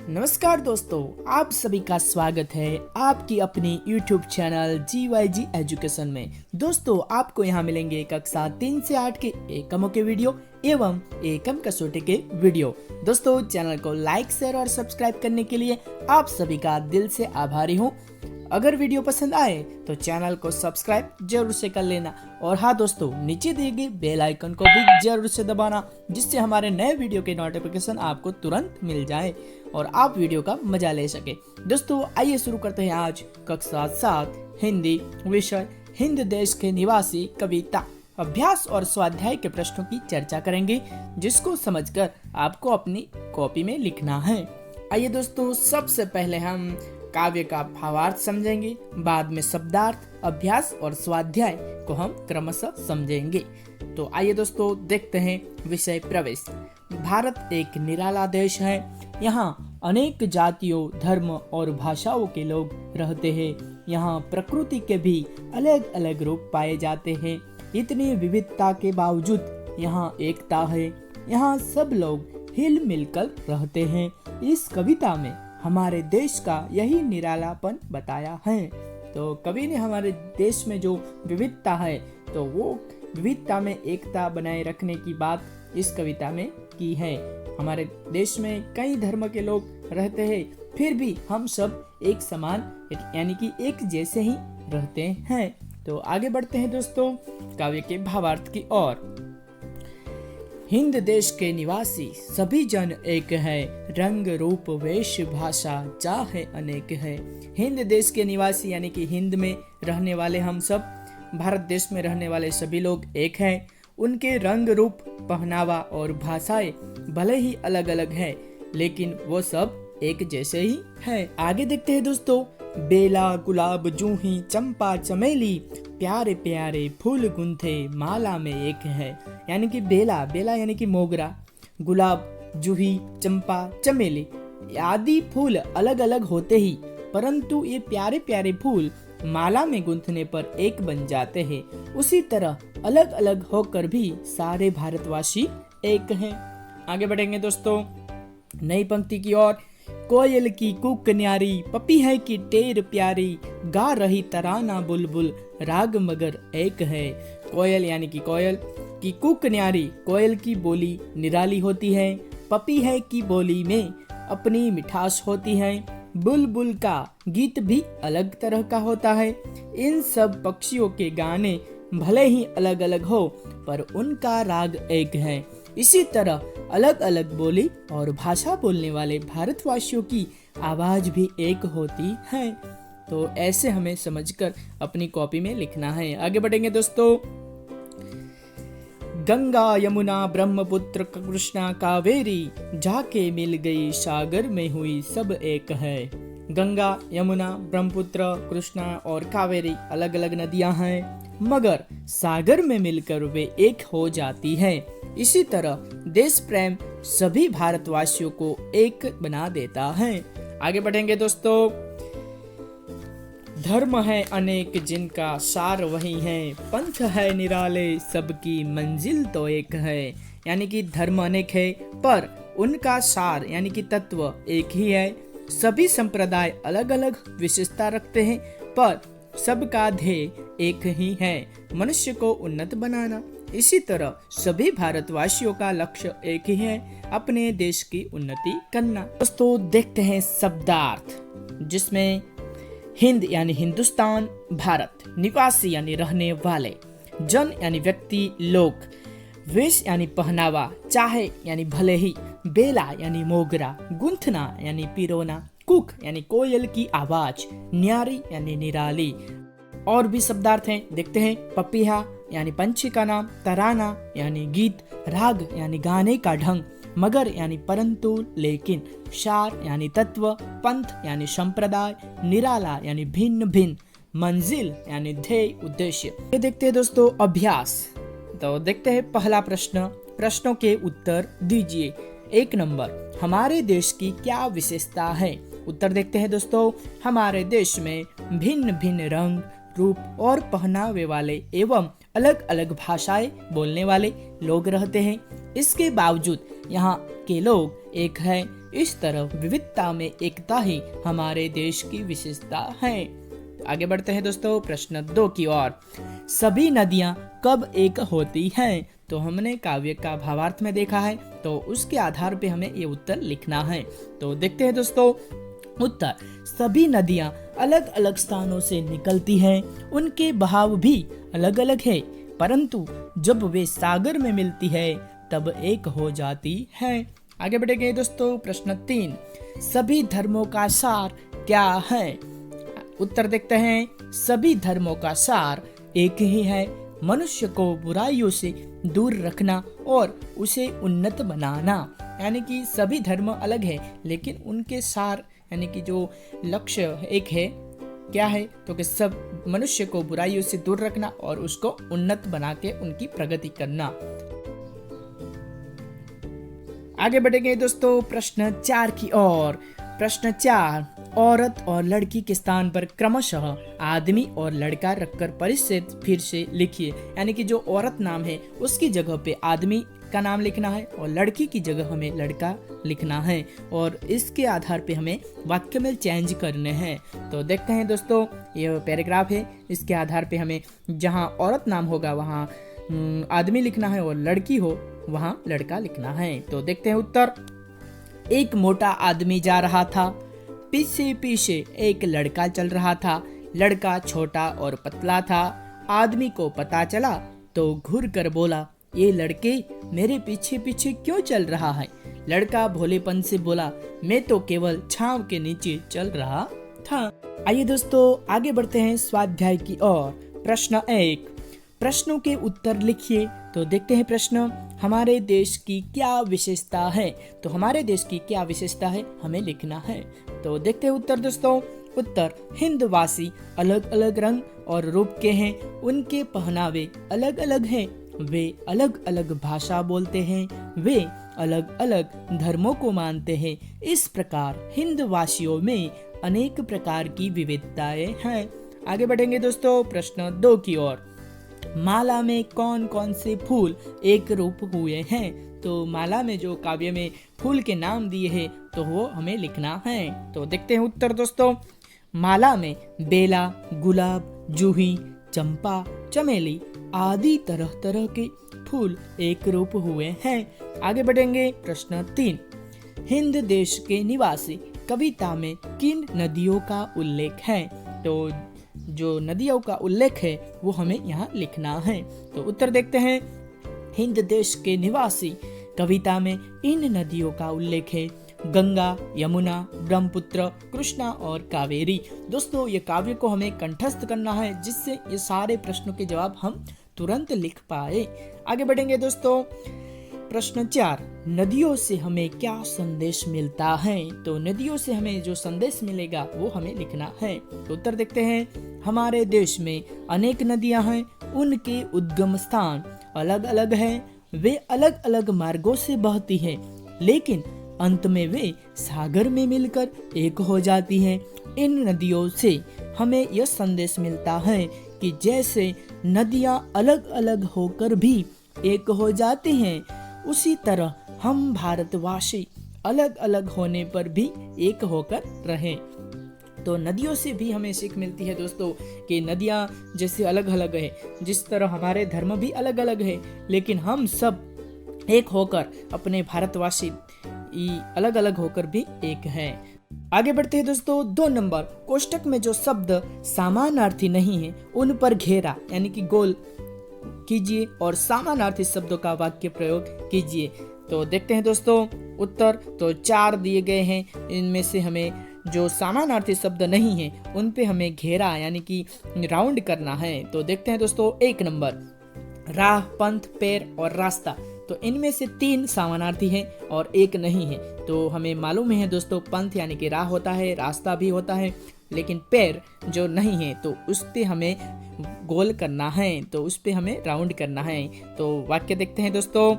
नमस्कार दोस्तों, आप सभी का स्वागत है आपकी अपनी YouTube चैनल GYG एजुकेशन में। दोस्तों, आपको यहाँ मिलेंगे कक्षा 3 से 8 के एकमों के वीडियो एवं एकम कसौटी के वीडियो। दोस्तों, चैनल को लाइक, शेयर और सब्सक्राइब करने के लिए आप सभी का दिल से आभारी हूँ। अगर वीडियो पसंद आए तो चैनल को सब्सक्राइब जरूर से कर लेना और हाँ दोस्तों, नीचे दिए गए बेल आइकन को भी जरूर से दबाना, जिससे हमारे नए वीडियो के नोटिफिकेशन आपको तुरंत मिल जाए और आप वीडियो का मजा ले सके। दोस्तों, आइए शुरू करते हैं आज कक्षा 7 हिंदी विषय हिंद देश के निवासी कविता अभ्यास और स्वाध्याय के प्रश्नों की चर्चा करेंगे, जिसको समझकर आपको अपनी कॉपी में लिखना है। आइए दोस्तों, सबसे पहले हम काव्य का भावार्थ समझेंगे, बाद में शब्दार्थ, अभ्यास और स्वाध्याय को हम क्रमशः समझेंगे। तो आइए दोस्तों, देखते हैं विषय प्रवेश। भारत एक निराला देश है। यहाँ अनेक जातियों, धर्म और भाषाओं के लोग रहते हैं। यहाँ प्रकृति के भी अलग अलग रूप पाए जाते हैं। इतनी विविधता के बावजूद यहाँ एकता है। यहाँ सब लोग हिल मिलकर रहते हैं। इस कविता में हमारे देश का यही निरालापन बताया है। तो कवि ने हमारे देश में जो विविधता है, तो वो विविधता में एकता बनाए रखने की बात इस कविता में की है। हमारे देश में कई धर्म के लोग रहते हैं, फिर भी हम सब एक समान यानी कि एक जैसे ही रहते हैं। तो आगे बढ़ते हैं दोस्तों काव्य के भावार्थ की ओर। हिंद देश के निवासी सभी जन एक है, रंग रूप वेश भाषा चाहे अनेक है। हिंद देश के निवासी यानी कि हिंद में रहने वाले हम सब, भारत देश में रहने वाले सभी लोग एक हैं। उनके रंग रूप, पहनावा और भाषाएं भले ही अलग अलग है, लेकिन वो सब एक जैसे ही है। आगे देखते हैं दोस्तों। बेला गुलाब जूही चंपा चमेली, प्यारे प्यारे फूल गुंथे माला में एक है। यानी कि बेला यानी कि मोगरा, गुलाब, जूही, चंपा, चमेली आदि फूल अलग अलग होते ही, परंतु ये प्यारे प्यारे फूल माला में गुंथने पर एक बन जाते हैं। उसी तरह अलग अलग होकर भी सारे भारतवासी एक हैं। आगे बढ़ेंगे दोस्तों नई पंक्ति की ओर। कोयल की कूक न्यारी, पपीहे की टेर प्यारी, गा रही तराना बुलबुल, राग मगर एक है। कोयल यानी कि कोयल की कूक न्यारी, कोयल की बोली निराली होती है। पपीहे की बोली में अपनी मिठास होती है। बुलबुल का गीत भी अलग तरह का होता है। इन सब पक्षियों के गाने भले ही अलग अलग हो, पर उनका राग एक है। इसी तरह अलग अलग बोली और भाषा बोलने वाले भारतवासियों की आवाज भी एक होती है। तो ऐसे हमें समझकर अपनी कॉपी में लिखना है। आगे बढ़ेंगे दोस्तों। गंगा यमुना ब्रह्मपुत्र कृष्णा कावेरी, जाके मिल गई सागर में हुई सब एक है। गंगा, यमुना, ब्रह्मपुत्र, कृष्णा और कावेरी अलग अलग नदियां हैं, मगर सागर में मिलकर वे एक हो जाती हैं। इसी तरह देश प्रेम सभी भारतवासियों को एक बना देता है। आगे बढ़ेंगे दोस्तों। धर्म है अनेक जिनका सार वही है, पंथ है निराले सबकी मंजिल तो एक है। यानी कि धर्म अनेक है, पर उनका सार यानी कि तत्व एक ही है। सभी संप्रदाय अलग अलग विशेषता रखते हैं, पर सबका ध्येय एक ही है, मनुष्य को उन्नत बनाना। इसी तरह सभी भारतवासियों का लक्ष्य एक ही है, अपने देश की उन्नति करना। दोस्तों, देखते हैं शब्दार्थ, जिसमें हिंद यानी हिंदुस्तान, भारत निवासी यानी रहने वाले, जन यानी व्यक्ति लोग, वेश यानी पहनावा, चाहे यानी भले ही, बेला यानी मोगरा, गुंथना यानी पिरोना, कुक यानी कोयल की आवाज, न्यारी यानी निराली। और भी शब्दार्थ हैं, देखते हैं। पपीहा यानी पंछी का नाम, तराना यानी गीत, राग यानी गाने का ढंग, मगर यानी परंतु लेकिन, शार यानी तत्व, पंथ यानी संप्रदाय, निराला यानी भिन्न भिन्न, मंजिल यानी ध्येय उद्देश्य। ये देखते हैं दोस्तों अभ्यास। तो देखते हैं पहला प्रश्न। प्रश्नों के उत्तर दीजिए। 1 नंबर, हमारे देश की क्या विशेषता है? उत्तर देखते हैं दोस्तों। हमारे देश में भिन्न भिन्न रंग, रूप और पहनावे वाले एवं अलग अलग भाषाएं बोलने वाले लोग रहते हैं। इसके बावजूद यहाँ के लोग एक हैं। इस तरह विविधता में एकता ही हमारे देश की विशेषता है। आगे बढ़ते हैं दोस्तों प्रश्न 2 की ओर। सभी नदियां कब एक होती हैं? तो हमने काव्य का भावार्थ में देखा है, तो उसके आधार पे हमें ये उत्तर लिखना है। तो देखते हैं दोस्तों उत्तर। सभी नदियां अलग अलग स्थानों से निकलती हैं, उनके बहाव भी अलग अलग है, परंतु जब वे सागर में मिलती है तब एक हो जाती है। आगे बढ़ेंगे दोस्तों प्रश्न 3। सभी धर्मों का सार क्या है? उत्तर देखते हैं। सभी धर्मों का सार एक ही है, मनुष्य को बुराइयों से दूर रखना और उसे उन्नत बनाना। यानी कि सभी धर्म अलग है लेकिन उनके सार यानी कि जो लक्ष्य एक है, क्या है? तो कि सब मनुष्य को बुराइयों से दूर रखना और उसको उन्नत बना के उनकी प्रगति करना। आगे बढ़ेंगे दोस्तों प्रश्न 4 की ओर। प्रश्न 4। औरत और लड़की के स्थान पर क्रमशः आदमी और लड़का रखकर परिच्छेद फिर से लिखिए। यानी कि जो औरत नाम है उसकी जगह पे आदमी का नाम लिखना है और लड़की की जगह हमें लड़का लिखना है और इसके आधार पे हमें वाक्य में चेंज करने हैं। तो देखते हैं दोस्तों, ये पैराग्राफ है, इसके आधार पे हमें जहाँ औरत नाम होगा वहाँ आदमी लिखना है और लड़की हो वहाँ लड़का लिखना है। तो देखते हैं उत्तर। एक मोटा आदमी जा रहा था, पीछे पीछे एक लड़का चल रहा था। लड़का छोटा और पतला था। आदमी को पता चला तो घूर कर बोला, ये लड़के मेरे पीछे पीछे क्यों चल रहा है? लड़का भोलेपन से बोला, मैं तो केवल छांव के नीचे चल रहा था। आइए दोस्तों आगे बढ़ते हैं स्वाध्याय की ओर। प्रश्न 1। प्रश्नों के उत्तर लिखिए। तो देखते हैं प्रश्न। हमारे देश की क्या विशेषता है? तो हमारे देश की क्या विशेषता है हमें लिखना है। तो देखते हैं उत्तर दोस्तों। उत्तर। हिंदवासी अलग अलग रंग और रूप के हैं, उनके पहनावे अलग अलग हैं, वे अलग अलग भाषा बोलते हैं, वे अलग अलग धर्मों को मानते हैं। इस प्रकार हिंदवासियों में अनेक प्रकार की विविधताएं हैं। आगे बढ़ेंगे दोस्तों प्रश्न 2 की ओर। माला में कौन कौन से फूल एक रूप हुए हैं? तो माला में जो काव्य में फूल के नाम दिए हैं तो वो हमें लिखना है। तो देखते हैं उत्तर दोस्तों। माला में बेला, गुलाब, जूही, चंपा, चमेली आदि तरह तरह के फूल एक रूप हुए हैं। आगे बढ़ेंगे प्रश्न 3। हिंद देश के निवासी कविता में किन नदियों का उल्लेख है? तो जो नदियों का उल्लेख है वो हमें यहाँ लिखना है। तो उत्तर देखते हैं। हिंद देश के निवासी कविता में इन नदियों का उल्लेख है, गंगा, यमुना, ब्रह्मपुत्र, कृष्णा और कावेरी। दोस्तों ये काव्य को हमें कंठस्थ करना है जिससे ये सारे प्रश्नों के जवाब हम तुरंत लिख पाए। आगे बढ़ेंगे दोस्तों प्रश्न 4। नदियों से हमें क्या संदेश मिलता है? तो नदियों से हमें जो संदेश मिलेगा वो हमें लिखना है। तो उत्तर देखते हैं। हमारे देश में अनेक नदियां हैं, उनके उद्गम स्थान अलग अलग हैं, वे अलग अलग मार्गों से बहती हैं, लेकिन अंत में वे सागर में मिलकर एक हो जाती हैं। इन नदियों से हमें यह संदेश मिलता है कि जैसे नदियां अलग अलग होकर भी एक हो जाती हैं, उसी तरह हम भारतवासी अलग अलग होने पर भी एक होकर रहें। तो नदियों से भी हमें सीख मिलती है दोस्तों कि नदियां जैसे अलग अलग है, जिस तरह हमारे धर्म भी अलग अलग है, लेकिन हम सब एक होकर अपने भारतवासी अलग अलग होकर भी एक हैं। आगे बढ़ते हैं दोस्तों 2 नंबर। कोष्टक में जो शब्द समानार्थी नहीं है उन पर घेरा यानी कि गोल कीजिए और समानार्थी शब्दों का वाक्य प्रयोग कीजिए। तो देखते हैं दोस्तों उत्तर। तो 4 दिए गए हैं, इनमें से हमें जो समानार्थी शब्द नहीं है उन पे हमें घेरा यानी कि राउंड करना है। तो देखते हैं दोस्तों 1 नंबर। राह, पंथ, पैर और रास्ता। तो इनमें से 3 समानार्थी हैं और 1 नहीं है। तो हमें मालूम है दोस्तों पंथ यानी कि राह होता है, रास्ता भी होता है, लेकिन पैर जो नहीं है तो उस पे हमें गोल करना है, तो उस पे हमें राउंड करना है। तो वाक्य देखते हैं दोस्तों।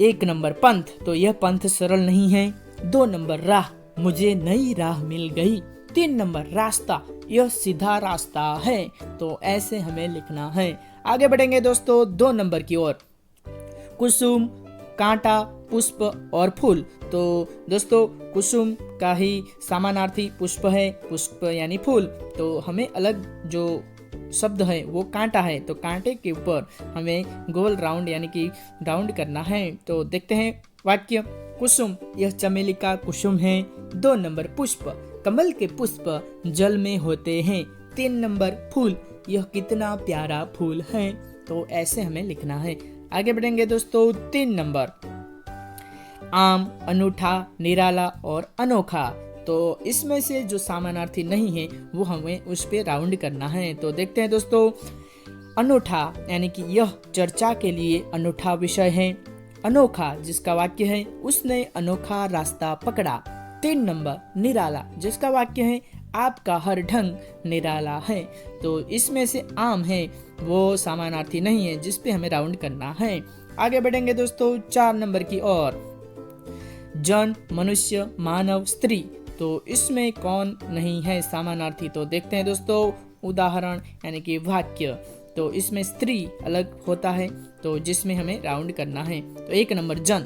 1 नंबर पंथ, तो यह पंथ सरल नहीं है। 2 नंबर राह, मुझे नई राह मिल गई। 3 नंबर रास्ता, यह सीधा रास्ता है। तो ऐसे हमें लिखना है। आगे बढ़ेंगे दोस्तों 2 नंबर की ओर। कुसुम, कांटा, पुष्प और फूल। तो दोस्तों कुसुम का ही समानार्थी पुष्प है, पुष्प यानी फूल। तो हमें अलग जो शब्द है वो कांटा है, तो कांटे के ऊपर हमें गोल राउंड यानी कि राउंड करना है। तो देखते हैं वाक्य। कुसुम, यह चमेली का कुसुम है। 2 नंबर पुष्प, कमल के पुष्प जल में होते हैं। 3 नंबर फूल, यह कितना प्यारा फूल है। तो ऐसे हमें लिखना है। आगे बढ़ेंगे दोस्तों। 3 नंबर आम, अनूठा, निराला और अनोखा। तो इसमें से जो समानार्थी नहीं है वो हमें उस पे राउंड करना है। तो देखते हैं दोस्तों। अनूठा यानी कि यह चर्चा के लिए अनूठा विषय है। अनोखा जिसका वाक्य है उसने अनोखा रास्ता पकड़ा। 3 नंबर निराला जिसका वाक्य है आपका हर ढंग निराला है। तो इसमें से आम है वो समानार्थी नहीं है जिस पे हमें राउंड करना है। आगे बढ़ेंगे दोस्तों 4 नंबर की ओर। जन, मनुष्य, मानव, स्त्री। तो इसमें कौन नहीं है समानार्थी। तो देखते हैं दोस्तों उदाहरण यानी कि वाक्य। तो इसमें स्त्री अलग होता है तो जिसमें हमें राउंड करना है। तो 1 नंबर जन,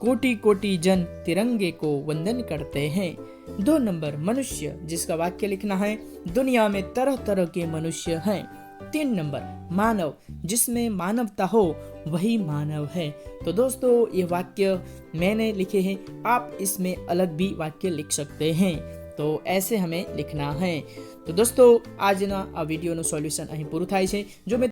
कोटि कोटि जन तिरंगे को वंदन करते हैं। 2 नंबर मनुष्य जिसका वाक्य लिखना है दुनिया में तरह तरह के मनुष्य हैं। 3 नंबर मानव, जिसमें मानवता हो वही मानव है। तो दोस्तों ये वाक्य मैंने लिखे हैं, आप इसमें अलग भी वाक्य लिख सकते हैं। तो ऐसे हमें लिखना है। तो दोस्तों આજના આ વિડીયોનું સોલ્યુશન અહીં પૂરું થાય છે। જો